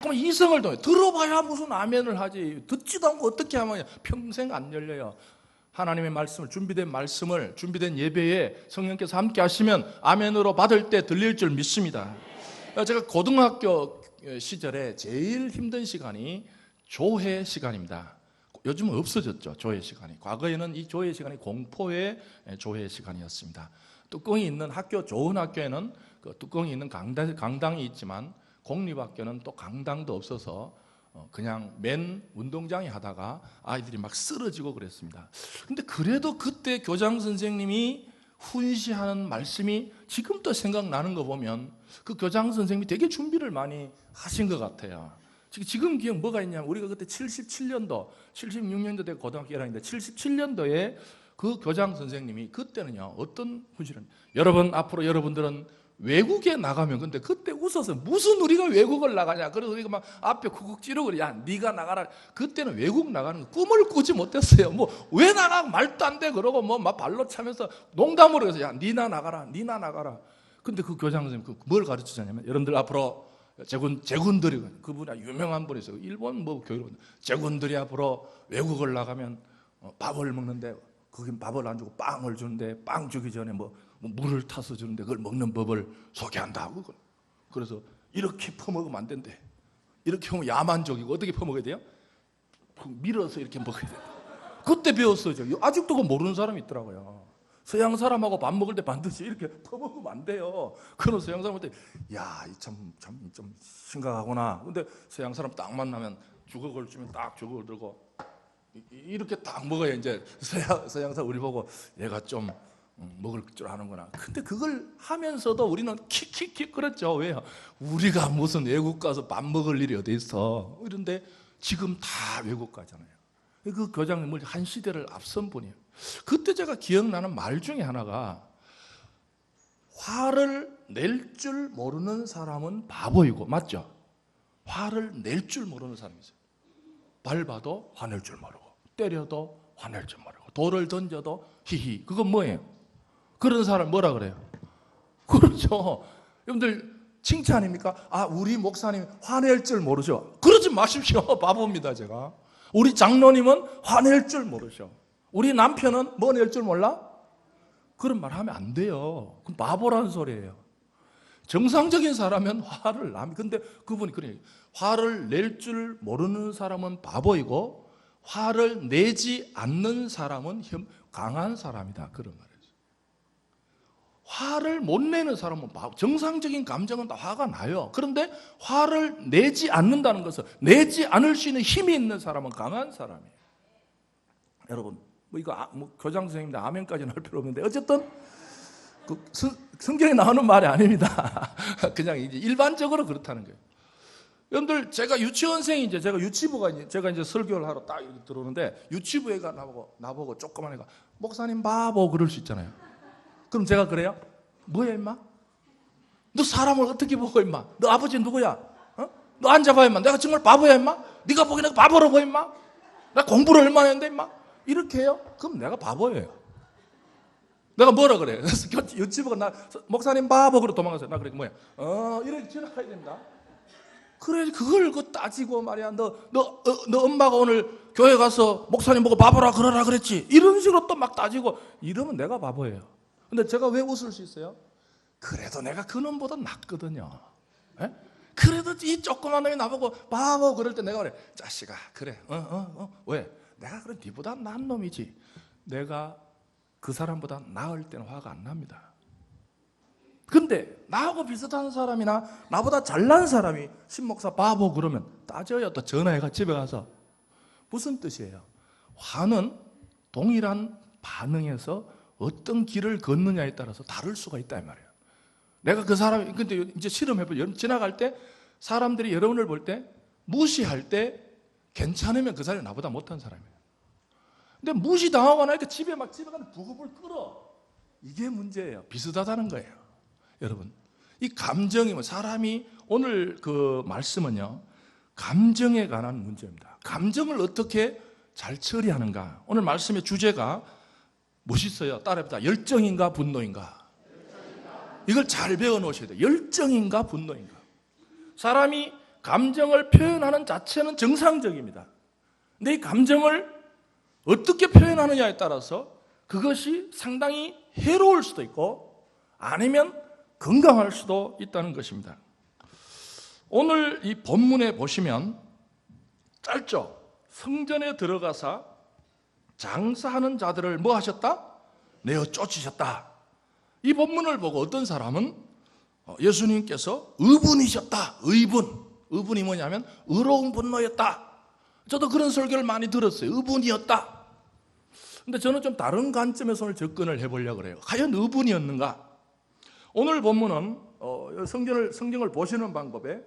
그럼 이성을 통해 들어봐야 무슨 아멘을 하지. 듣지도 않고 어떻게 하면 평생 안 열려요. 하나님의 말씀을, 준비된 말씀을, 준비된 예배에 성령께서 함께 하시면 아멘으로 받을 때 들릴 줄 믿습니다. 제가 고등학교 시절에 제일 힘든 시간이 조회 시간입니다. 요즘은 없어졌죠, 조회 시간이. 과거에는 이 조회 시간이 공포의 조회 시간이었습니다. 뚜껑이 있는 학교, 좋은 학교에는 그 뚜껑이 있는 강당이 있지만 공립학교는 또 강당도 없어서 그냥 맨 운동장에 하다가 아이들이 막 쓰러지고 그랬습니다. 근데 그래도 그때 교장 선생님이 훈시하는 말씀이 지금도 생각나는 거 보면 그 교장 선생님이 되게 준비를 많이 하신 것 같아요. 지금 기억 뭐가 있냐면 우리가 그때 77년도, 76년도 때 고등학교 1학년인데 77년도에 그 교장 선생님이 그때는요 어떤 훈시를 여러분 앞으로 여러분들은 외국에 나가면 근데 그때 웃어서 무슨 우리가 외국을 나가냐 그래서 우리가 막 앞에 쿡쿡 찌르고 그래. 야 네가 나가라. 그때는 외국 나가는 거 꿈을 꾸지 못했어요. 뭐 왜 나가 말도 안 돼 그러고 뭐 막 발로 차면서 농담으로 해서 야 니나 나가라 니나 나가라. 근데 그 교장 선생님 뭘 가르치냐면 여러분들 앞으로 제군들이 그분이 유명한 분이세요. 일본 뭐 교육원 제군들이 앞으로 외국을 나가면 밥을 먹는데 거긴 밥을 안 주고 빵을 주는데 빵 주기 전에 뭐 물을 타서 주는데 그걸 먹는 법을 소개한다고. 그래서 이렇게 퍼먹으면 안 된대. 이렇게 하면 야만적이고 어떻게 퍼먹어야 돼요? 밀어서 이렇게 먹어야 돼요. 그때 배웠어요. 아직도 그거 모르는 사람이 있더라고요. 서양 사람하고 밥 먹을 때 반드시 이렇게 퍼먹으면 안 돼요. 그런 서양 사람한테 야, 좀 심각하구나. 근데 서양 사람 딱 만나면 주걱을 주면 딱 주걱을 들고 이렇게 딱 먹어야 이제 서양 사람 우리 보고 얘가 좀 먹을 줄 아는구나. 근데 그걸 하면서도 우리는 킥킥킥 그랬죠. 왜요? 우리가 무슨 외국 가서 밥 먹을 일이 어디 있어. 이런데 지금 다 외국 가잖아요. 그 교장님은 한 시대를 앞선 분이에요. 그때 제가 기억나는 말 중에 하나가 화를 낼 줄 모르는 사람은 바보이고, 맞죠? 화를 낼 줄 모르는 사람이 있어요. 밟아도 화낼 줄 모르고 때려도 화낼 줄 모르고 돌을 던져도 히히. 그건 뭐예요? 그런 사람 뭐라 그래요? 그렇죠. 여러분들 칭찬입니까? 아, 우리 목사님 화낼 줄 모르죠. 그러지 마십시오. 바보입니다, 제가. 우리 장로님은 화낼 줄 모르죠. 우리 남편은 뭐 낼 줄 몰라? 그런 말 하면 안 돼요. 그럼 바보라는 소리예요. 정상적인 사람은 화를 남. 근데 그분이 그래요. 화를 낼 줄 모르는 사람은 바보이고 화를 내지 않는 사람은 강한 사람이다. 그런 말이에요. 화를 못 내는 사람은 바보. 정상적인 감정은 다 화가 나요. 그런데 화를 내지 않는다는 것은 내지 않을 수 있는 힘이 있는 사람은 강한 사람이에요. 여러분, 뭐 이거 교장 선생님들 아멘까지는 할 필요 없는데 어쨌든 그 성경에 나오는 말이 아닙니다. 그냥 이제 일반적으로 그렇다는 거예요. 여러분들 제가 유치원생이 제가 유치부가 제가 이제 설교를 하러 딱 이렇게 들어오는데 유치부 애가 나보고 조그만 애가 목사님 바보 그럴 수 있잖아요. 그럼 제가 그래요? 뭐야 임마? 너 사람을 어떻게 보고 임마? 너 아버지 누구야? 너 앉아봐 임마. 내가 정말 바보야 임마? 네가 보기에는 바보로 보여 임마? 나 공부를 얼마나 했는데 임마? 이렇게 해요? 그럼 내가 바보예요. 내가 뭐라 그래? 그래서 유치부가 나 목사님 바보 그러 도망갔어요. 나 그래 뭐야? 이렇게 지나가야 된다. 그래 그걸 따지고 말이야. 너 엄마가 오늘 교회 가서 목사님 보고 바보라 그러라 그랬지. 이런 식으로 또 막 따지고 이러면 내가 바보예요. 근데 제가 왜 웃을 수 있어요? 그래도 내가 그놈보다 낫거든요. 에? 그래도 이 조그만 놈이 나보고 바보 그럴 때 내가 그래. 자식아 그래. 왜? 내가 그래 니보다 나은 놈이지. 내가 그 사람보다 나을 때는 화가 안 납니다. 근데 나하고 비슷한 사람이나 나보다 잘난 사람이 신목사 바보 그러면 따져요. 또 전화해가 집에 가서 무슨 뜻이에요? 화는 동일한 반응에서 어떤 길을 걷느냐에 따라서 다를 수가 있다 이 말이에요. 내가 그 사람이 근데 이제 실험해보죠. 여러분 지나갈 때 사람들이 여러분을 볼 때 무시할 때 괜찮으면 그 사람이 나보다 못한 사람이에요. 근데 무시당하고 나니까 집에 가는 부급을 끌어. 이게 문제예요. 비슷하다는 거예요. 여러분 이 감정이 사람이 오늘 그 말씀은요 감정에 관한 문제입니다. 감정을 어떻게 잘 처리하는가. 오늘 말씀의 주제가 멋있어요. 따라해보자. 열정인가 분노인가. 이걸 잘 배워 놓으셔야 돼요. 열정인가 분노인가. 사람이 감정을 표현하는 자체는 정상적입니다. 근데 이 감정을 어떻게 표현하느냐에 따라서 그것이 상당히 해로울 수도 있고 아니면 건강할 수도 있다는 것입니다. 오늘 이 본문에 보시면 짧죠? 성전에 들어가서 장사하는 자들을 뭐 하셨다? 내어 쫓으셨다. 이 본문을 보고 어떤 사람은 예수님께서 의분이셨다. 의분이 뭐냐면 의로운 분노였다. 저도 그런 설교를 많이 들었어요. 의분이었다. 근데 저는 좀 다른 관점에서 오늘 접근을 해보려고 그래요. 과연 의분이었는가? 오늘 본문은 성경을 보시는 방법에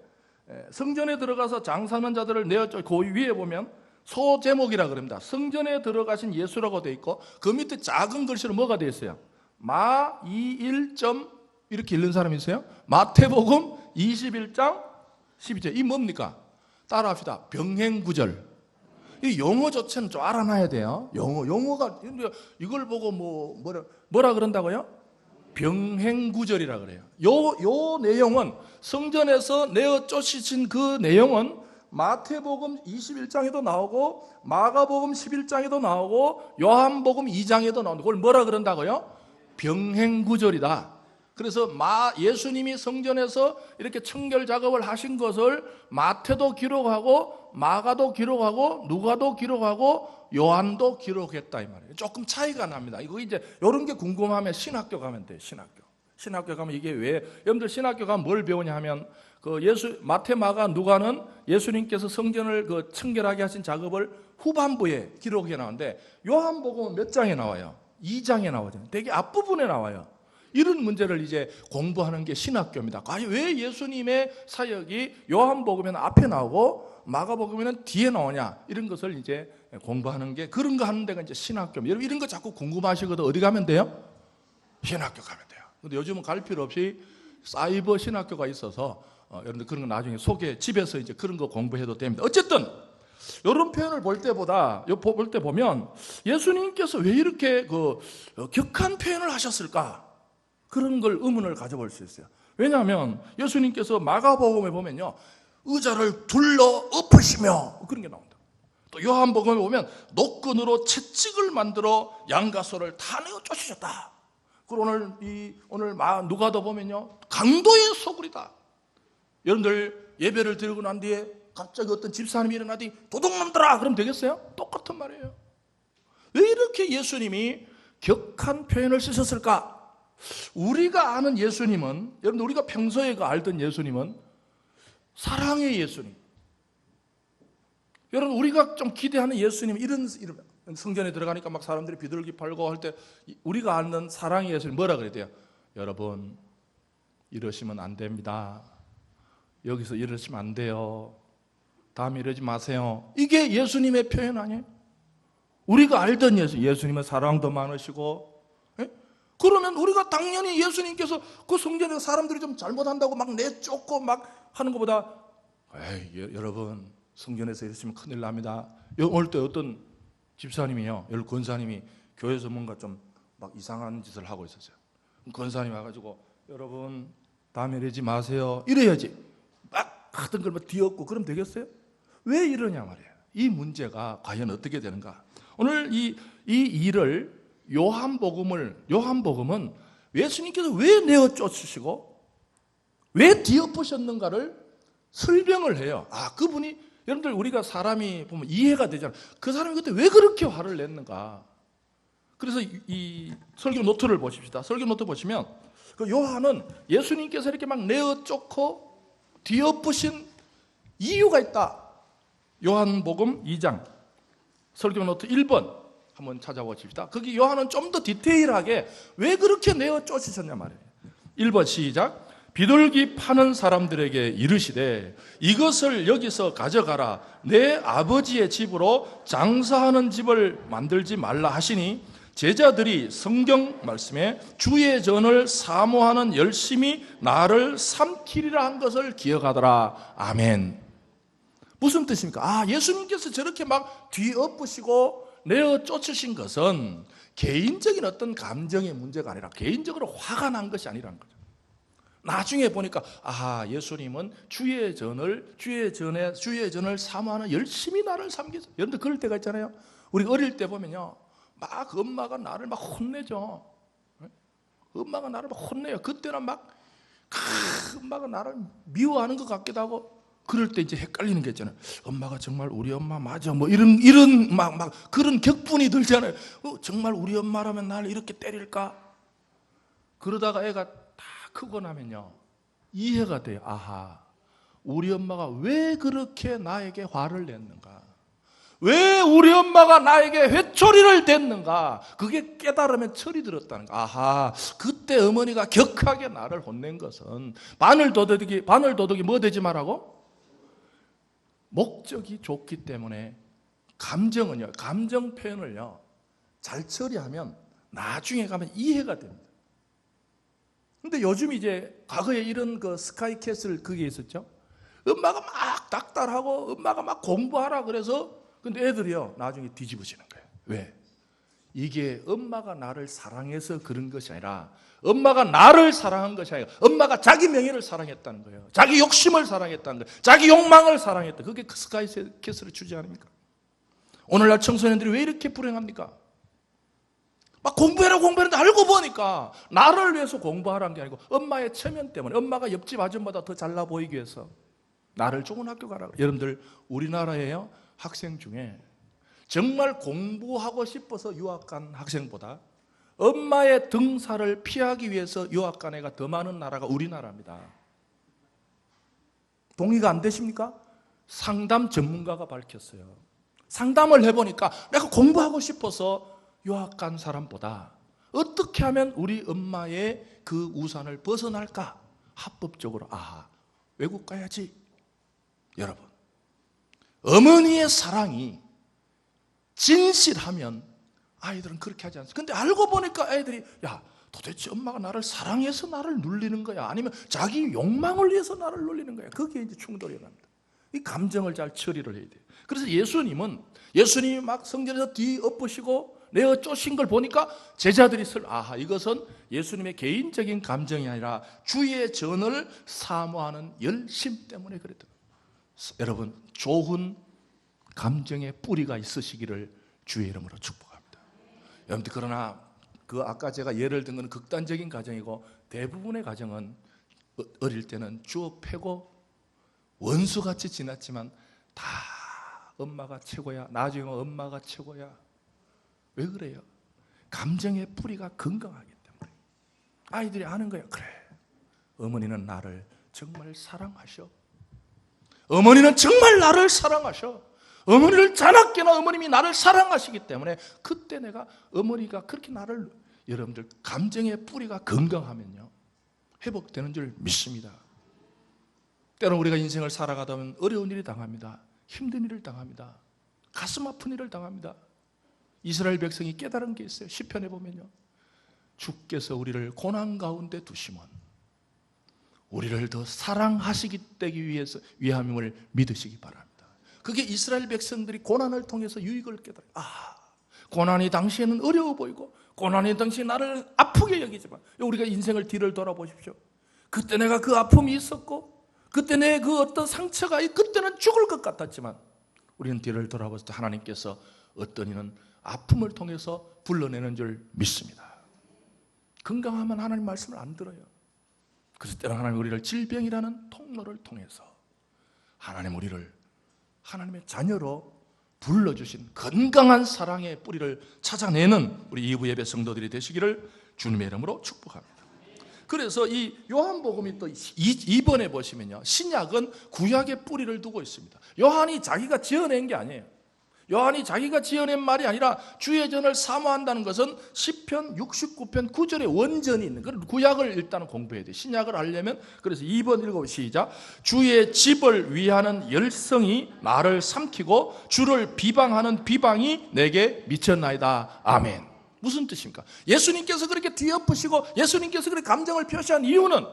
성전에 들어가서 장사하는 자들을 내어 쫓, 그 위에 보면 소제목이라 그럽니다. 성전에 들어가신 예수라고 되어 있고 그 밑에 작은 글씨로 뭐가 되어 있어요? 마21점 이렇게 읽는 사람이 있어요? 마태복음 21장 12절. 이 뭡니까? 따라합시다. 병행구절. 이 용어 자체는 좀 알아놔야 돼요. 용어가 이걸 보고 뭐라 그런다고요? 병행구절이라 그래요. 요 내용은 성전에서 내어 쫓으신 그 내용은 마태복음 21장에도 나오고 마가복음 11장에도 나오고 요한복음 2장에도 나오는데 그걸 뭐라 그런다고요? 병행구절이다. 그래서 예수님이 성전에서 이렇게 청결 작업을 하신 것을 마태도 기록하고 마가도 기록하고 누가도 기록하고 요한도 기록했다 이 말이에요. 조금 차이가 납니다. 이거 이제 이런 게 궁금하면 신학교 가면 돼요. 신학교 가면 이게 왜 여러분들 신학교 가면 뭘 배우냐 하면 마태 마가 누가는 예수님께서 성전을 청결하게 하신 작업을 후반부에 기록해 나오는데 요한복음은 몇 장에 나와요? 2장에 나오잖아요. 되게 앞부분에 나와요. 이런 문제를 이제 공부하는 게 신학교입니다. 과연 왜 예수님의 사역이 요한복음에는 앞에 나오고 마가복음에는 뒤에 나오냐 이런 것을 이제 공부하는 게 그런 거 하는 데가 이제 신학교입니다. 여러분 이런 거 자꾸 궁금하시거든. 어디 가면 돼요? 신학교 가면 돼요. 근데 요즘은 갈 필요 없이 사이버 신학교가 있어서 여러분들 그런 거 나중에 집에서 이제 그런 거 공부해도 됩니다. 어쨌든 이런 표현을 볼 때 보면 예수님께서 왜 이렇게 격한 표현을 하셨을까? 그런 걸 의문을 가져볼 수 있어요. 왜냐하면 예수님께서 마가복음에 보면요 의자를 둘러 엎으시며 그런 게 나온다. 또 요한복음에 보면 노끈으로 채찍을 만들어 양과 소를 다 내어 쫓으셨다. 그리고 오늘 누가도 보면요 강도의 소굴이다. 여러분들 예배를 드리고 난 뒤에 갑자기 어떤 집사님이 일어나더니 도둑놈들아 그럼 되겠어요? 똑같은 말이에요. 왜 이렇게 예수님이 격한 표현을 쓰셨을까? 우리가 아는 예수님은 여러분 우리가 평소에 알던 예수님은 사랑의 예수님. 여러분 우리가 좀 기대하는 예수님은 이런 성전에 들어가니까 막 사람들이 비둘기 팔고 할 때 우리가 아는 사랑의 예수님 뭐라 그래야 돼요? 여러분 이러시면 안 됩니다. 여기서 이러시면 안 돼요. 다음에 이러지 마세요. 이게 예수님의 표현 아니에요? 우리가 알던 예수님은 사랑도 많으시고 그러면 우리가 당연히 예수님께서 그 성전에서 사람들이 좀 잘못한다고 막 내쫓고 막 하는 것보다 여러분 성전에서 이러시면 큰일 납니다. 오늘 또 어떤 집사님이요, 권사님이 교회에서 뭔가 좀 막 이상한 짓을 하고 있었어요. 권사님이 와가지고 여러분 다음에 이러지 마세요 이래야지. 막 하던 걸 막 뒤엎고 그럼 되겠어요? 왜 이러냐 말이에요. 이 문제가 과연 어떻게 되는가? 오늘 이 일을 요한복음은 예수님께서 왜 내어 쫓으시고 왜 뒤엎으셨는가를 설명을 해요. 그분이 여러분들 우리가 사람이 보면 이해가 되잖아요. 그 사람이 그때 왜 그렇게 화를 냈는가? 그래서 이 설교 노트를 보십시다. 설교 노트 보시면 그 요한은 예수님께서 이렇게 막 내어 쫓고 뒤엎으신 이유가 있다. 요한복음 2장 설교 노트 1번 한번 찾아보십시다. 거기 요한은 좀 더 디테일하게 왜 그렇게 내어 쫓으셨냐 말이에요. 1번 시작. 비둘기 파는 사람들에게 이르시되 이것을 여기서 가져가라. 내 아버지의 집으로 장사하는 집을 만들지 말라 하시니 제자들이 성경 말씀에 주의 전을 사모하는 열심히 나를 삼키리라 한 것을 기억하더라. 아멘. 무슨 뜻입니까? 예수님께서 저렇게 막 뒤엎으시고 내어 쫓으신 것은 개인적인 어떤 감정의 문제가 아니라 개인적으로 화가 난 것이 아니라는 거죠. 나중에 보니까 예수님은 주의 전을 사모하는 열심히 나를 섬기죠. 여러분들 그럴 때가 있잖아요. 우리 어릴 때 보면요, 막 엄마가 나를 막 혼내죠. 엄마가 나를 막 혼내요. 그때는 막 엄마가 나를 미워하는 것 같기도 하고, 그럴 때 이제 헷갈리는 게 있잖아요. 엄마가 정말 우리 엄마 맞아? 뭐 이런 막 그런 격분이 들잖아요. 정말 우리 엄마라면 나를 이렇게 때릴까? 그러다가 애가 다 크고 나면요, 이해가 돼요. 우리 엄마가 왜 그렇게 나에게 화를 냈는가? 왜 우리 엄마가 나에게 회초리를 댔는가? 그게 깨달으면 철이 들었다는 거. 그때 어머니가 격하게 나를 혼낸 것은 바늘도둑이 뭐 되지 말라고? 목적이 좋기 때문에 감정 표현을요, 잘 처리하면 나중에 가면 이해가 됩니다. 근데 요즘 이제 과거에 이런 그 스카이캐슬 그게 있었죠. 엄마가 막 닥달하고 엄마가 막 공부하라 그래서, 근데 애들이요 나중에 뒤집어지는 거예요. 왜? 이게 엄마가 나를 사랑해서 그런 것이 아니라, 엄마가 나를 사랑한 것이 아니라 엄마가 자기 명예를 사랑했다는 거예요. 자기 욕심을 사랑했다는 거예요. 자기 욕망을 사랑했다. 그게 스카이캐슬의 주제 아닙니까? 오늘날 청소년들이 왜 이렇게 불행합니까? 막 공부했는데 알고 보니까 나를 위해서 공부하라는 게 아니고 엄마의 체면 때문에, 엄마가 옆집 아줌마보다 더 잘나 보이기 위해서 나를 좋은 학교 가라고. 여러분들 우리나라에요, 학생 중에 정말 공부하고 싶어서 유학 간 학생보다 엄마의 등살을 피하기 위해서 유학 간 애가 더 많은 나라가 우리나라입니다. 동의가 안 되십니까? 상담 전문가가 밝혔어요. 상담을 해보니까 내가 공부하고 싶어서 유학 간 사람보다 어떻게 하면 우리 엄마의 그 우산을 벗어날까? 합법적으로 외국 가야지. 여러분, 어머니의 사랑이 진실하면 아이들은 그렇게 하지 않습니다. 근데 알고 보니까 아이들이 도대체 엄마가 나를 사랑해서 나를 눌리는 거야? 아니면 자기 욕망을 위해서 나를 눌리는 거야? 그게 이제 충돌이 일어납니다. 이 감정을 잘 처리를 해야 돼요. 그래서 예수님이 막 성전에서 뒤엎으시고 내어 쪼신 걸 보니까 제자들이 이것은 예수님의 개인적인 감정이 아니라 주의 전을 사모하는 열심 때문에 그랬다. 여러분, 좋은 감정의 뿌리가 있으시기를 주의 이름으로 축복합니다. 여러분들, 그러나 아까 제가 예를 든 건 극단적인 가정이고, 대부분의 가정은 어릴 때는 주워 패고 원수같이 지났지만 다 엄마가 최고야, 나중에 엄마가 최고야. 왜 그래요? 감정의 뿌리가 건강하기 때문에. 아이들이 아는 거야. 그래, 어머니는 나를 정말 사랑하셔. 어머니는 정말 나를 사랑하셔. 어머니를 자나깨나 어머님이 나를 사랑하시기 때문에 그때 내가 어머니가 그렇게 나를, 여러분들 감정의 뿌리가 건강하면요 회복되는 줄 믿습니다. 때로는 우리가 인생을 살아가다 보면 어려운 일이 당합니다. 힘든 일을 당합니다. 가슴 아픈 일을 당합니다. 이스라엘 백성이 깨달은 게 있어요. 시편에 보면요, 주께서 우리를 고난 가운데 두시면 우리를 더 사랑하시기 위해서 위함임을 믿으시기 바랍니다. 그게 이스라엘 백성들이 고난을 통해서 유익을 깨달아요. 고난이 당시에는 어려워 보이고, 고난이 당시에 나를 아프게 여기지만, 우리가 인생을 뒤를 돌아보십시오. 그때 내가 그 아픔이 있었고, 그때 내 그 어떤 상처가, 그때는 죽을 것 같았지만, 우리는 뒤를 돌아봤을 때 하나님께서 어떤 이는 아픔을 통해서 불러내는 줄 믿습니다. 건강하면 하나님 말씀을 안 들어요. 그래서 때로는 하나님 우리를 질병이라는 통로를 통해서 하나님 우리를 하나님의 자녀로 불러주신 건강한 사랑의 뿌리를 찾아내는 우리 2부 예배 성도들이 되시기를 주님의 이름으로 축복합니다. 그래서 이 요한복음이 또 2번에 보시면요, 신약은 구약의 뿌리를 두고 있습니다. 요한이 자기가 지어낸 게 아니에요. 요한이 자기가 지어낸 말이 아니라 주의 전을 사모한다는 것은 시편 69편 9절의 원전이 있는, 그런 구약을 일단 공부해야 돼요. 신약을 알려면. 그래서 2번 읽어 시작. 주의 집을 위하는 열성이 나를 삼키고 주를 비방하는 비방이 내게 미쳤나이다. 아멘. 무슨 뜻입니까? 예수님께서 그렇게 뒤엎으시고 예수님께서 그렇게 감정을 표시한 이유는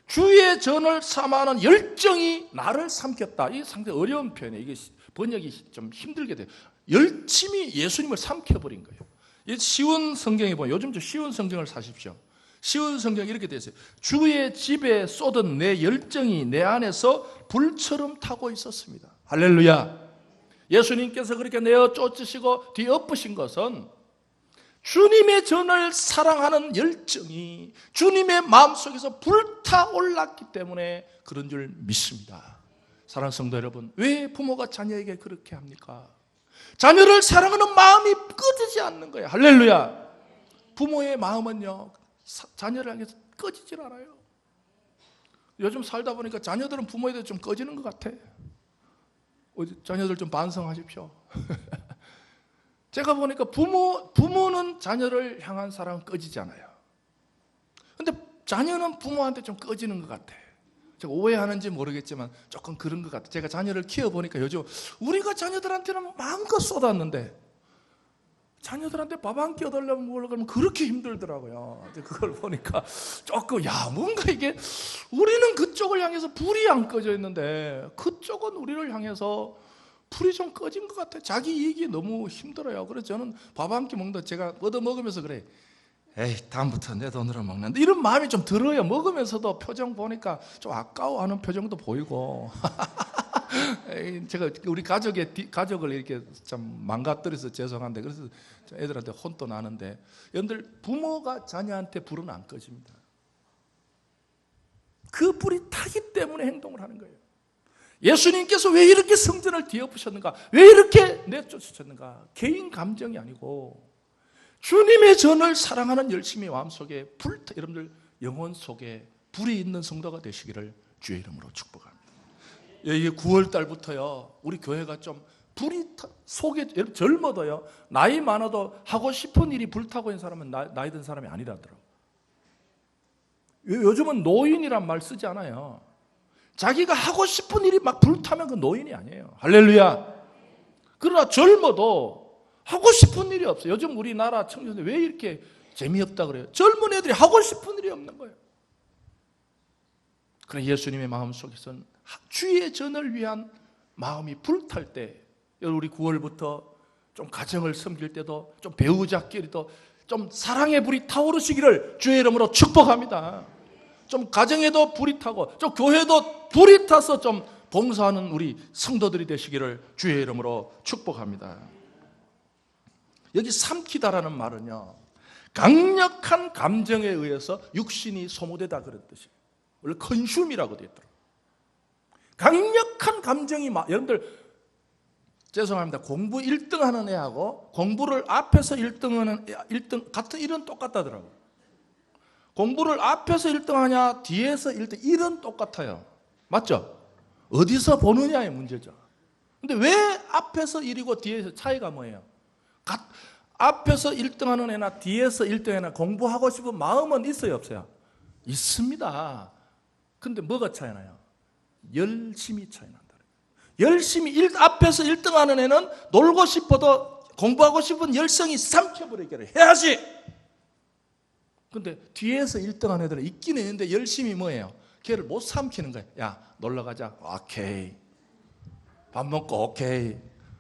주의 전을 사모하는 열정이 나를 삼켰다. 이게 상당히 어려운 표현이에요. 이게 번역이 좀 힘들게 돼요. 열심히 예수님을 삼켜버린 거예요. 쉬운 성경에 보면, 요즘 좀 쉬운 성경을 사십시오. 쉬운 성경이 이렇게 되어 있어요. 주의 집에 쏟은 내 열정이 내 안에서 불처럼 타고 있었습니다. 할렐루야. 예수님께서 그렇게 내어 쫓으시고 뒤엎으신 것은 주님의 전을 사랑하는 열정이 주님의 마음속에서 불타올랐기 때문에 그런 줄 믿습니다. 사랑하는 성도 여러분, 왜 부모가 자녀에게 그렇게 합니까? 자녀를 사랑하는 마음이 꺼지지 않는 거예요. 할렐루야. 부모의 마음은요, 자녀를 향해서 꺼지질 않아요. 요즘 살다 보니까 자녀들은 부모에 대해 좀 꺼지는 것 같아. 자녀들 좀 반성하십시오. 제가 보니까 부모는 자녀를 향한 사랑은 꺼지지 않아요. 근데 자녀는 부모한테 좀 꺼지는 것 같아. 제가 오해하는지 모르겠지만 조금 그런 것 같아. 제가 자녀를 키워보니까 요즘 우리가 자녀들한테는 마음껏 쏟았는데 자녀들한테 밥 한 끼 얻으려면 그러면 그렇게 힘들더라고요. 그걸 보니까 조금 뭔가 이게 우리는 그쪽을 향해서 불이 안 꺼져 있는데 그쪽은 우리를 향해서 불이 좀 꺼진 것 같아요. 자기 이익이 너무 힘들어요. 그래서 저는 밥 한 끼 먹는다 제가 얻어먹으면서 그래. 에이, 다음부터 내 돈으로 먹는다. 이런 마음이 좀 들어요. 먹으면서도 표정 보니까 좀 아까워하는 표정도 보이고. 제가 우리 가족을 이렇게 참 망가뜨려서 죄송한데 그래서 애들한테 혼도 나는데 여러분들 부모가 자녀한테 불은 안 꺼집니다. 그 불이 타기 때문에 행동을 하는 거예요. 예수님께서 왜 이렇게 성전을 뒤엎으셨는가? 왜 이렇게 내쫓으셨는가? 개인 감정이 아니고 주님의 전을 사랑하는 열심히 마음속에 여러분들 영혼 속에 불이 있는 성도가 되시기를 주의 이름으로 축복합니다. 이게 9월 달부터요, 우리 교회가 좀 불이 속에 젊어도요, 나이 많아도 하고 싶은 일이 불타고 있는 사람은 나이 든 사람이 아니라더라고요. 요즘은 노인이란 말 쓰지 않아요. 자기가 하고 싶은 일이 막 불타면 그 노인이 아니에요. 할렐루야. 그러나 젊어도 하고 싶은 일이 없어요. 요즘 우리나라 청년들 왜 이렇게 재미없다 그래요? 젊은 애들이 하고 싶은 일이 없는 거예요. 그러나 예수님의 마음속에서는 주의 전을 위한 마음이 불탈 때, 우리 9월부터 좀 가정을 섬길 때도 좀 배우자끼리도 좀 사랑의 불이 타오르시기를 주의 이름으로 축복합니다. 좀 가정에도 불이 타고 좀 교회도 불이 타서 좀 봉사하는 우리 성도들이 되시기를 주의 이름으로 축복합니다. 여기 삼키다라는 말은요, 강력한 감정에 의해서 육신이 소모되다 그런 뜻이에요. 원래 컨슘이라고 되어 있더라고요. 강력한 감정이 여러분들 죄송합니다. 공부 1등 하는 애하고 공부를 앞에서 1등 같은 일은 똑같다더라고요. 공부를 앞에서 1등 하냐 뒤에서 1등 일은 똑같아요. 맞죠? 어디서 보느냐의 문제죠. 근데 왜 앞에서 1이고 뒤에서 차이가 뭐예요? 앞에서 1등 하는 애나 뒤에서 1등 애나 공부하고 싶은 마음은 있어요 없어요? 있습니다. 근데 뭐가 차이 나요? 열심히 차이 난다. 열심히 앞에서 1등 하는 애는 놀고 싶어도 공부하고 싶은 열성이 삼켜버리기를 해야지. 근데 뒤에서 1등 하는 애들은 있긴 있는데 열심히 뭐예요? 걔를 못 삼키는 거예요. 야, 놀러 가자. 오케이. 밥 먹고 오케이.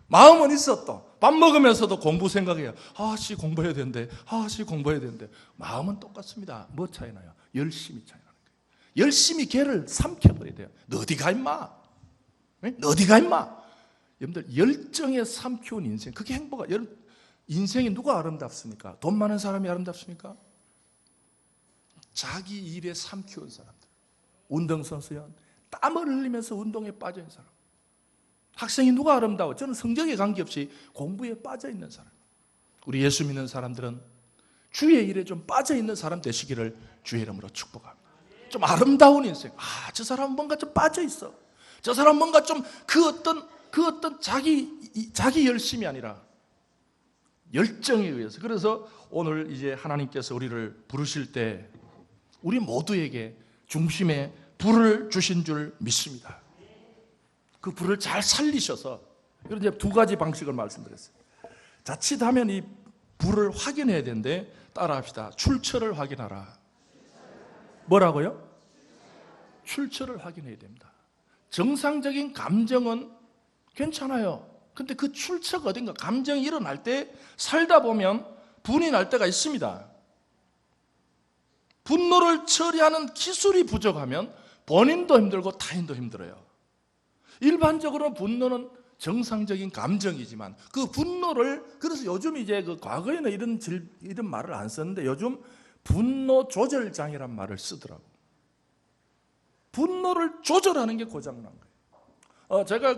마음은 있었다. 밥 먹으면서도 공부 생각해요. 아씨 공부해야 되는데. 아씨 공부해야 되는데. 마음은 똑같습니다. 뭐 차이 나요? 열심히 차이 나는 거예요. 열심히 걔를 삼켜버려야 돼요. 너 어디 가 임마? 너 어디 가 임마? 여러분들 열정에 삼키운 인생, 그게 행복한. 여러분 인생이 누가 아름답습니까? 돈 많은 사람이 아름답습니까? 자기 일에 삼키운 사람들. 운동선수연 땀을 흘리면서 운동에 빠져 있는 사람. 학생이 누가 아름다워? 저는 성적에 관계없이 공부에 빠져 있는 사람. 우리 예수 믿는 사람들은 주의 일에 좀 빠져 있는 사람 되시기를 주의 이름으로 축복합니다. 좀 아름다운 인생. 저 사람은 뭔가 좀 빠져 있어. 저 사람은 뭔가 좀 그 어떤 자기 열심이 아니라 열정에 의해서. 그래서 오늘 이제 하나님께서 우리를 부르실 때 우리 모두에게 중심에 불을 주신 줄 믿습니다. 그 불을 잘 살리셔서, 그런 이제 두 가지 방식을 말씀드렸어요. 자칫하면 이 불을 확인해야 되는데 따라합시다. 출처를 확인하라. 뭐라고요? 출처를 확인해야 됩니다. 정상적인 감정은 괜찮아요. 근데 그 출처가 어딘가, 감정이 일어날 때 살다 보면 분이 날 때가 있습니다. 분노를 처리하는 기술이 부족하면 본인도 힘들고 타인도 힘들어요. 일반적으로 분노는 정상적인 감정이지만 그 분노를, 그래서 요즘 이제 그 과거에는 이런 말을 안 썼는데 요즘 분노 조절 장애란 말을 쓰더라고. 분노를 조절하는 게 고장난 거예요. 제가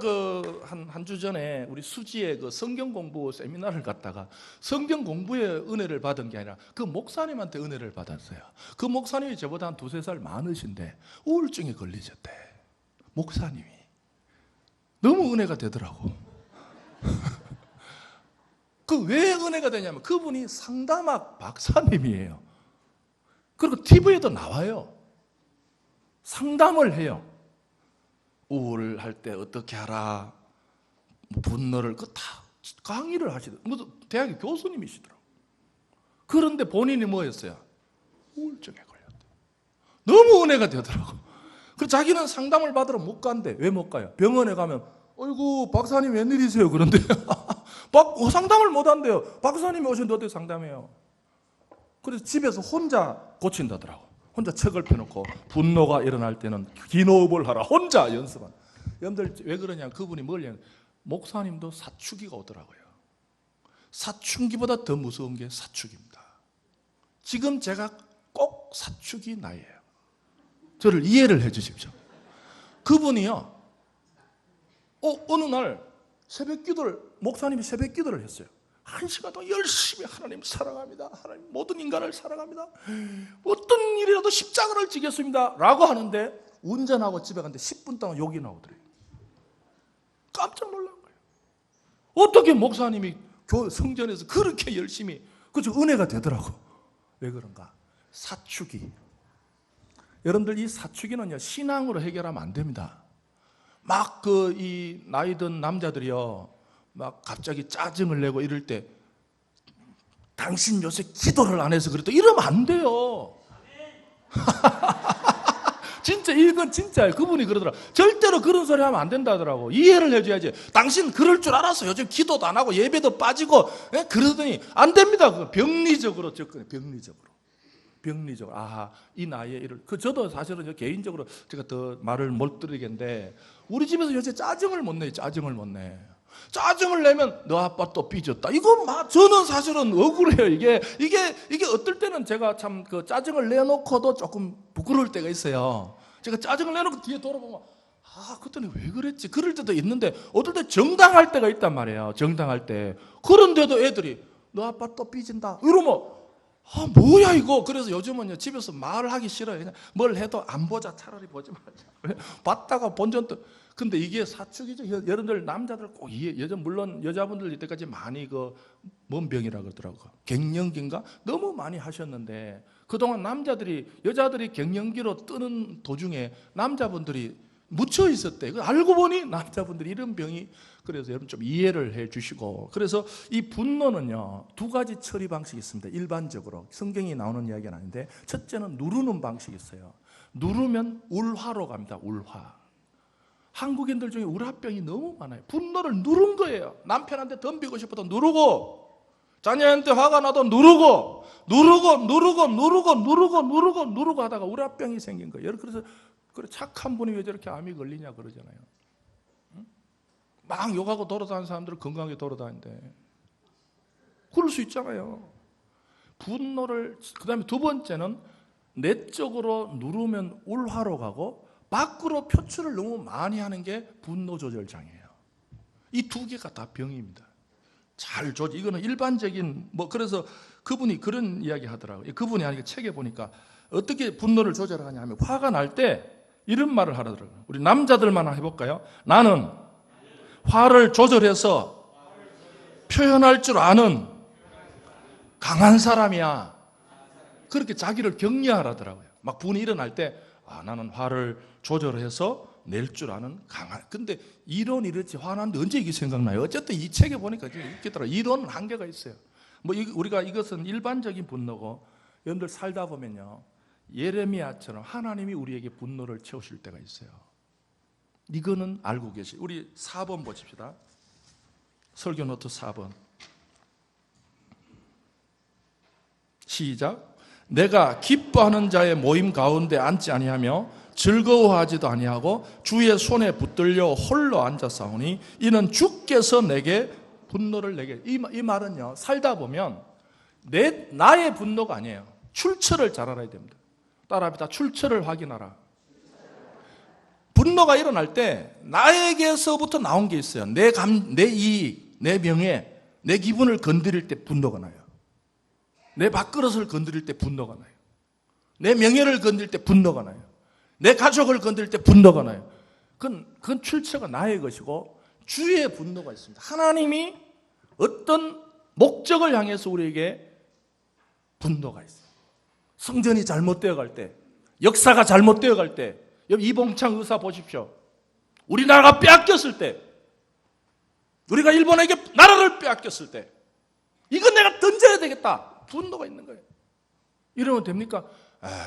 한 주 전에 우리 수지에 그 성경 공부 세미나를 갔다가 성경 공부에 은혜를 받은 게 아니라 그 목사님한테 은혜를 받았어요. 그 목사님이 저보다 한 2-3살 많으신데 우울증에 걸리셨대. 목사님이. 너무 은혜가 되더라고. 그 왜 은혜가 되냐면 그분이 상담학 박사님이에요. 그리고 TV에도 나와요. 상담을 해요. 우울할 때 어떻게 하라, 분노를 다 강의를 하시더라고요. 대학의 교수님이시더라고요. 그런데 본인이 뭐였어요? 우울증에 걸렸대. 너무 은혜가 되더라고요. 그래서 자기는 상담을 받으러 못 간대. 왜 못 가요? 병원에 가면 어이구 박사님 웬일이세요? 그런데 상담을 못 한대요. 박사님이 오셨는데 어떻게 상담해요? 그래서 집에서 혼자 고친다더라고. 혼자 책을 펴놓고 분노가 일어날 때는 기노흡을 하라. 혼자 연습한. 여러분들 왜 그러냐? 그분이 뭘 목사님도 사춘기가 오더라고요. 사춘기보다 더 무서운 게 사축입니다. 지금 제가 꼭 사축이 나이에요. 저를 이해를 해 주십시오. 그분이요. 어느 날 새벽기도를, 목사님이 새벽기도를 했어요. 1시간 동안 열심히 하나님 사랑합니다. 하나님 모든 인간을 사랑합니다. 어떤 일이라도 십자가를 지겠습니다. 라고 하는데 운전하고 집에 갔는데 10분 동안 욕이 나오더래요. 깜짝 놀란 거예요. 어떻게 목사님이 성전에서 그렇게 열심히, 그죠? 은혜가 되더라고. 왜 그런가? 사축이. 여러분들 이 사축이는요, 신앙으로 해결하면 안 됩니다. 막 이 나이 든 남자들이요, 막 갑자기 짜증을 내고 이럴 때 당신 요새 기도를 안 해서 그랬다 이러면 안 돼요. 진짜 이건 진짜예요. 그분이 그러더라. 절대로 그런 소리 하면 안 된다더라고. 이해를 해줘야지. 당신 그럴 줄 알았어. 요즘 기도도 안 하고 예배도 빠지고 그러더니 안 됩니다. 병리적으로 접근해. 병리적으로. 아하, 이 나이에 이럴. 저도 사실은 개인적으로 제가 더 말을 못 드리겠는데 우리 집에서 요새 짜증을 못 내요. 짜증을 내면 너 아빠 또 삐졌다. 이건 저는 사실은 억울해요. 이게 어떨 때는 제가 참 그 짜증을 내놓고도 조금 부끄러울 때가 있어요. 제가 짜증을 내놓고 뒤에 돌아보면 그때는 왜 그랬지? 그럴 때도 있는데 어떨 때 정당할 때가 있단 말이에요. 정당할 때. 그런데도 애들이 너 아빠 또 삐진다. 이러면 뭐야 이거. 그래서 요즘은 집에서 말을 하기 싫어요. 그냥 뭘 해도 안 보자. 차라리 보지 말자. 봤다가 본전도. 근데 이게 사축이죠. 여러분들 남자들 꼭 요즘 물론 여자분들 이때까지 많이 뭔 병이라 그러더라고요. 갱년기인가? 너무 많이 하셨는데 그동안 여자들이 갱년기로 뜨는 도중에 남자분들이 묻혀 있었대. 알고 보니 남자분들이 이런 병이. 그래서 여러분 좀 이해를 해 주시고. 그래서 이 분노는요, 2가지 처리 방식이 있습니다. 일반적으로 성경이 나오는 이야기는 아닌데, 첫째는 누르는 방식이 있어요. 누르면 울화로 갑니다. 울화. 한국인들 중에 울화병이 너무 많아요. 분노를 누른 거예요. 남편한테 덤비고 싶어도 누르고, 자녀한테 화가 나도 누르고 하다가 울화병이 생긴 거예요. 그래서 착한 분이 왜 저렇게 암이 걸리냐 그러잖아요. 막 욕하고 돌아다니는 사람들은 건강하게 돌아다니는데 그럴 수 있잖아요. 분노를. 그 다음에 2번째는 내적으로 누르면 울화로 가고 밖으로 표출을 너무 많이 하는 게 분노 조절 장애예요. 이 2개가 다 병입니다. 잘 조절. 이거는 일반적인 그래서 그분이 그런 이야기 하더라고요. 그분이 아니고 책에 보니까 어떻게 분노를 조절하냐 하면 화가 날 때 이런 말을 하더라고요. 우리 남자들만 해볼까요? 나는 화를 조절해서 표현할 줄 아는 강한 사람이야. 그렇게 자기를 격려하라더라고요. 막 분이 일어날 때 나는 화를 조절해서 낼 줄 아는 강한. 근데 이론이 이렇지 화나는데 언제 이게 생각나요? 어쨌든 이 책에 보니까 있겠더라고요. 이론은 한계가 있어요. 우리가 이것은 일반적인 분노고 여러분들 살다 보면요, 예레미야처럼 하나님이 우리에게 분노를 채우실 때가 있어요. 이거는 알고 계시. 우리 4번 보십시다. 설교 노트 4번. 시작. 내가 기뻐하는 자의 모임 가운데 앉지 아니하며 즐거워하지도 아니하고 주의 손에 붙들려 홀로 앉아 싸우니 이는 주께서 내게 분노를 내게. 이 말은요, 살다 보면 나의 분노가 아니에요. 출처를 잘 알아야 됩니다. 따라합니다. 출처를 확인하라. 분노가 일어날 때 나에게서부터 나온 게 있어요. 내 이익, 내 명예, 내 기분을 건드릴 때 분노가 나요. 내 밥그릇을 건드릴 때 분노가 나요. 내 명예를 건드릴 때 분노가 나요. 내 가족을 건드릴 때 분노가 나요. 그건 출처가 나의 것이고 주의 분노가 있습니다. 하나님이 어떤 목적을 향해서 우리에게 분노가 있어요. 성전이 잘못되어 갈 때, 역사가 잘못되어 갈 때, 이봉창 의사 보십시오. 우리나라가 빼앗겼을 때, 우리가 일본에게 나라를 빼앗겼을 때, 이건 내가 던져야 되겠다. 분노가 있는 거예요. 이러면 됩니까?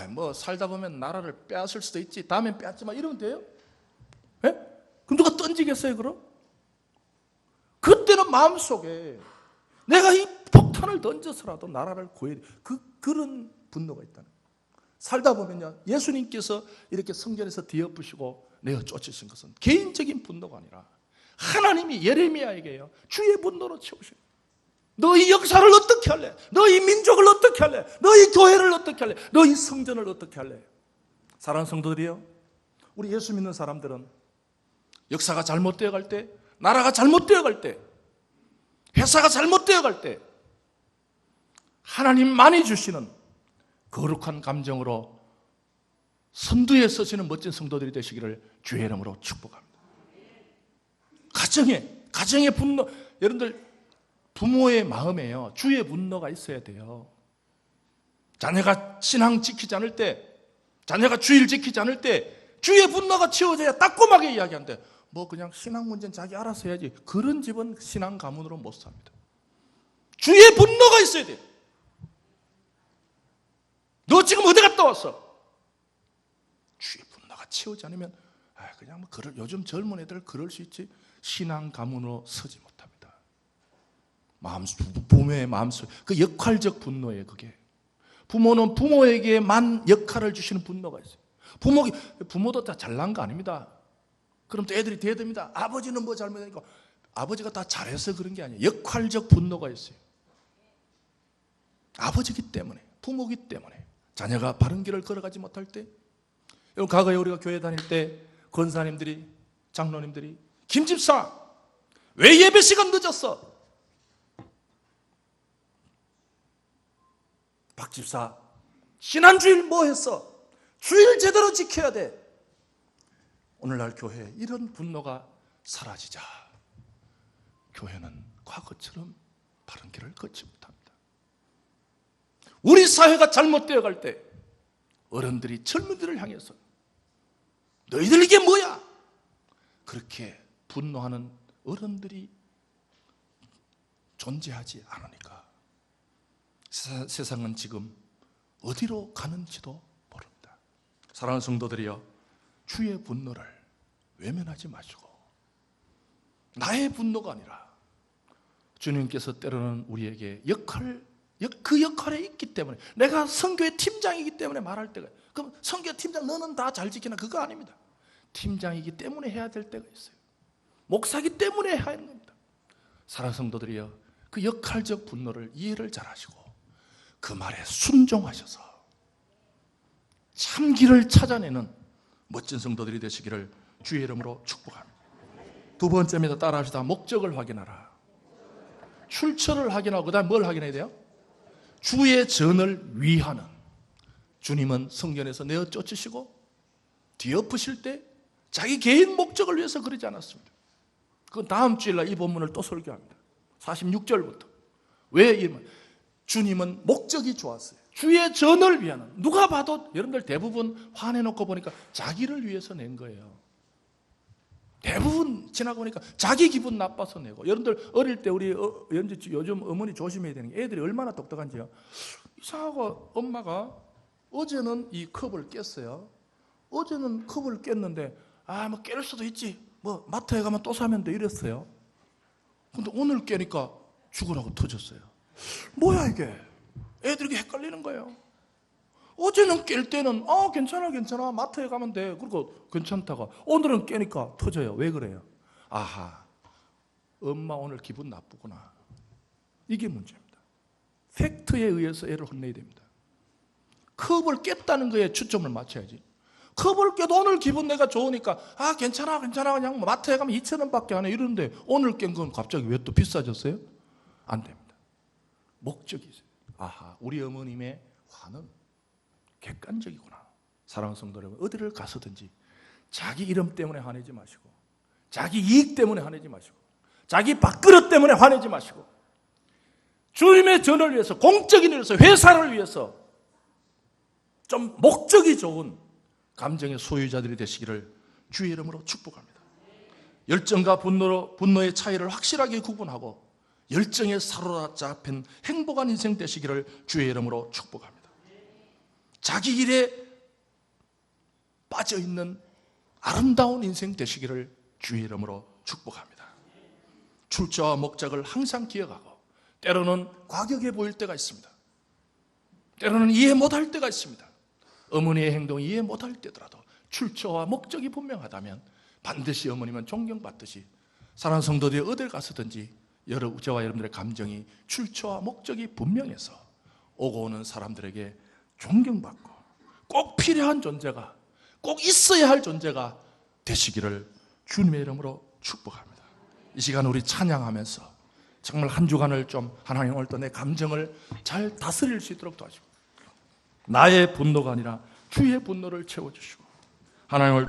뭐 살다 보면 나라를 빼앗을 수도 있지. 다음엔 빼앗지 마. 이러면 돼요? 예? 그럼 누가 던지겠어요, 그럼? 그때는 마음속에 내가 이 폭탄을 던져서라도 나라를 구해야 돼. 그런 분노가 있다는 거예요. 살다 보면요, 예수님께서 이렇게 성전에서 뒤엎으시고 내어 쫓으신 것은 개인적인 분노가 아니라 하나님이 예레미야에게요, 주의 분노로 채우시고, 너희 역사를 어떻게 할래? 너희 민족을 어떻게 할래? 너희 교회를 어떻게 할래? 너희 성전을 어떻게 할래? 사랑하는 성도들이요, 우리 예수 믿는 사람들은 역사가 잘못되어 갈 때, 나라가 잘못되어 갈 때, 회사가 잘못되어 갈 때 하나님만이 주시는 거룩한 감정으로 선두에 서시는 멋진 성도들이 되시기를 주의 이름으로 축복합니다. 가정의 분노, 여러분들 부모의 마음에요, 주의 분노가 있어야 돼요. 자녀가 신앙 지키지 않을 때, 자녀가 주일 지키지 않을 때 주의 분노가 채워져야 따끔하게 이야기하는데, 뭐 그냥 신앙 문제는 자기 알아서 해야지, 그런 집은 신앙 가문으로 못 삽니다. 주의 분노가 있어야 돼요. 너 지금 어디 갔다 왔어? 주의 분노가 채우지 않으면 그냥 뭐 요즘 젊은 애들 그럴 수 있지, 신앙 가문으로 서지 못합니다. 부모의 마음속, 그 역할적 분노예요. 그게 부모는 부모에게만 역할을 주시는 분노가 있어요. 부모도 다 잘난 거 아닙니다. 그럼 또 애들이 대듭니다. 아버지는 뭐 잘못하니까. 아버지가 다 잘해서 그런 게 아니에요. 역할적 분노가 있어요. 아버지기 때문에, 부모기 때문에 자녀가 바른 길을 걸어가지 못할 때, 여러분 과거에 우리가 교회 다닐 때 권사님들이, 장로님들이, 김집사 왜 예배 시간 늦었어? 박집사 지난주일 뭐 했어? 주일 제대로 지켜야 돼. 오늘날 교회에 이런 분노가 사라지자 교회는 과거처럼 바른 길을 걷지 못합니다. 우리 사회가 잘못되어 갈 때 어른들이 젊은이들을 향해서 너희들 이게 뭐야? 그렇게 분노하는 어른들이 존재하지 않으니까 세상은 지금 어디로 가는지도 모릅니다. 사랑하는 성도들이여, 주의 분노를 외면하지 마시고, 나의 분노가 아니라 주님께서 때로는 우리에게 그 역할에 있기 때문에, 내가 선교회 팀장이기 때문에 말할 때가, 그럼 선교회 팀장 너는 다 잘 지키나? 그거 아닙니다. 팀장이기 때문에 해야 될 때가 있어요. 목사기 때문에 해야 하는 겁니다. 사랑하는 성도들이여, 그 역할적 분노를 이해를 잘 하시고 그 말에 순종하셔서 참 길을 찾아내는 멋진 성도들이 되시기를 주의 이름으로 축복합니다. 두 번째입니다. 따라합시다. 목적을 확인하라. 출처를 확인하고 그 다음 뭘 확인해야 돼요? 주의 전을 위하는. 주님은 성전에서 내어 쫓으시고 뒤엎으실 때 자기 개인 목적을 위해서 그러지 않았습니다. 그건 다음 주일날 이 본문을 또 설교합니다. 46절부터. 왜 이러면 주님은 목적이 좋았어요. 주의 전을 위하는. 누가 봐도 여러분들 대부분 화내놓고 보니까 자기를 위해서 낸 거예요. 대부분 지나고 보니까 자기 기분 나빠서 내고. 여러분들 어릴 때 우리 요즘 어머니 조심해야 되는 게, 애들이 얼마나 똑똑한지요. 이상하고 엄마가 어제는 이 컵을 깼어요. 어제는 컵을 깼는데 뭐 깰 수도 있지, 뭐 마트에 가면 또 사면 돼, 이랬어요. 근데 오늘 깨니까 죽으라고 터졌어요. 뭐야 이게? 애들에게 헷갈리는 거예요. 어제는 깰 때는 괜찮아 마트에 가면 돼 그리고 괜찮다가 오늘은 깨니까 터져요. 왜 그래요? 아하, 엄마 오늘 기분 나쁘구나. 이게 문제입니다. 팩트에 의해서 애를 혼내야 됩니다. 컵을 깼다는 거에 초점을 맞춰야지. 컵을 깨도 오늘 기분 내가 좋으니까 괜찮아 그냥 마트에 가면 2,000원밖에 안 해 이러는데 오늘 깬 건 갑자기 왜 또 비싸졌어요? 안 됩니다. 목적이 있어요. 아하, 우리 어머님의 화는 객관적이구나. 사랑하는 성도 여러분, 어디를 가서든지 자기 이름 때문에 화내지 마시고, 자기 이익 때문에 화내지 마시고, 자기 밥그릇 때문에 화내지 마시고, 주님의 전을 위해서, 공적인 일을 위해서, 회사를 위해서 좀 목적이 좋은 감정의 소유자들이 되시기를 주의 이름으로 축복합니다. 열정과 분노의 차이를 확실하게 구분하고 열정에 사로잡힌 행복한 인생 되시기를 주의 이름으로 축복합니다. 자기 일에 빠져있는 아름다운 인생 되시기를 주의 이름으로 축복합니다. 출처와 목적을 항상 기억하고, 때로는 과격해 보일 때가 있습니다. 때로는 이해 못할 때가 있습니다. 어머니의 행동을 이해 못할 때더라도 출처와 목적이 분명하다면 반드시 어머님은 존경받듯이 사랑하는 성도들이 어딜 가서든지 저와 여러분들의 감정이 출처와 목적이 분명해서 오고 오는 사람들에게 존경받고 꼭 필요한 존재가, 꼭 있어야 할 존재가 되시기를 주님의 이름으로 축복합니다. 이 시간 우리 찬양하면서 정말 한 주간을 좀 하나님 오늘 또 내 감정을 잘 다스릴 수 있도록 도와주시고, 나의 분노가 아니라 주의 분노를 채워주시고, 하나님 오늘